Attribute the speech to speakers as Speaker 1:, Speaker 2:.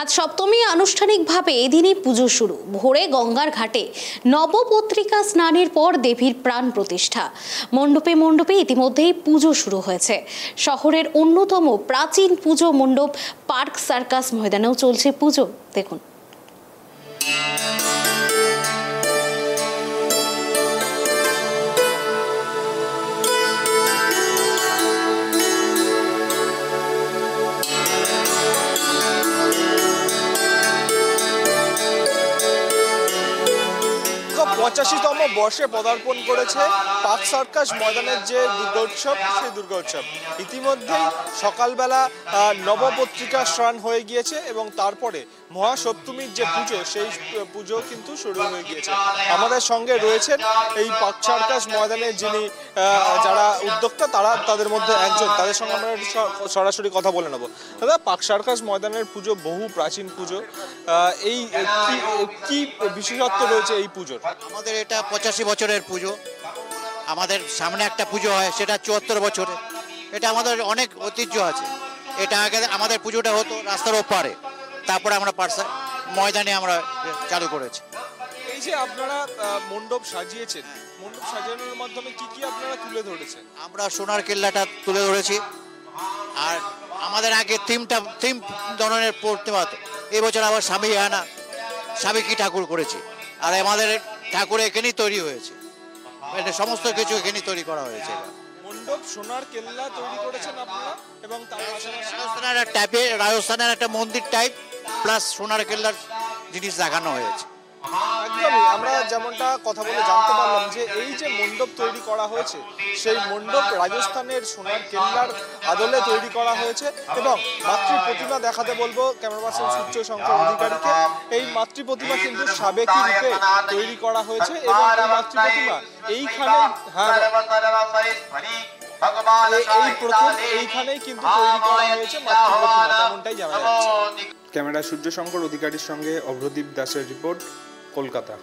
Speaker 1: আজ সপ্তমী আনুষ্ঠানিকভাবে এদিনই পুজো শুরু। ভোরে গঙ্গার ঘাটে নবপত্রিকা স্নানের পর দেবীর প্রাণ প্রতিষ্ঠা। মণ্ডপে মণ্ডপে ইতিমধ্যেই পুজো শুরু হয়েছে। শহরের অন্যতম প্রাচীন পুজো মণ্ডপ পার্ক সার্কাস ময়দানেও চলছে পুজো। দেখুন।
Speaker 2: পঁচাশিতম বর্ষে পদার্পণ করেছে পার্ক সার্কাস ময়দানের যে দুর্গোৎসব, সেই দুর্গোৎসব ইতিমধ্যেই সকালবেলা নবপত্রিকা স্নান হয়ে গিয়েছে এবং তারপরে মহাসপ্তমীর যে পুজো, সেই পুজো কিন্তু শুরু হয়ে গিয়েছে। আমাদের সঙ্গে রয়েছেন এই পার্ক সার্কাস ময়দানের যিনি যারা উদ্যোক্তা, তাদের মধ্যে একজন, তাদের সঙ্গে আমরা সরাসরি কথা বলে নেব। দাদা, পার্ক সার্কাস ময়দানের পুজো বহু প্রাচীন পুজো, এই কি বিশেষত্ব রয়েছে এই পুজোর?
Speaker 3: আমাদের এটা 85 বছরের পুজো। আমাদের সামনে একটা পুজো হয়, সেটা 74 বছরের। এটা আমাদের অনেক ঐতিহ্য আছে। এটা আগে আমাদের পুজোটা হতো রাস্তার ওপারে, তারপরে আমরা ময়দানে আমরা চালু করেছি।
Speaker 2: এই যে আপনারা মণ্ডপ সাজিয়েছেন, মণ্ডপ সাজানোর মাধ্যমে কি কি আপনারা তুলে ধরেছেন?
Speaker 3: আমরা সোনার কেল্লাটা তুলে ধরেছি। আর আমাদের আগে থিম ধরনের প্রতিমা হতো, এবছর আবার স্বামী আনা সাবেকি ঠাকুর করেছি। আর আমাদের ঠাকুর এখানেই তৈরি হয়েছে, এটা সমস্ত কিছু এখানেই তৈরি করা হয়েছে।
Speaker 2: মণ্ডপ সোনার কেল্লা তৈরি করেছেন আপনারা, এবং তার পাশাপাশি
Speaker 3: রাজস্থানের একটা মন্দির টাইপ প্লাস সোনার কেল্লার জিনিস দেখানো হয়েছে।
Speaker 2: একদমই আমরা যেমনটা কথা বলে জানতে পারলাম যে এই যে মণ্ডপ তৈরি করা হয়েছে, সেই মণ্ডপ রাজস্থানের সোনার কেল্লার আদলে তৈরি করা হয়েছে। এবং মাতৃ প্রতিমা দেখাতে বলবো ক্যামেরা পার্সন সূর্য শঙ্কর অধিকারীকে। এই মাতৃ প্রতিমা কিন্তু সাবেকি রূপে তৈরি করা হয়েছে এবং এই মাতৃ প্রতিমা এইখানে এইখানেই কিন্তু তৈরি করা হয়েছে মাতৃ প্রতিমা, তেমনটাই জানা যাচ্ছে। ক্যামেরা সূর্য শঙ্কর অধিকারীর সঙ্গে অভ্রদীপ দাসের রিপোর্ট, কলকাতা।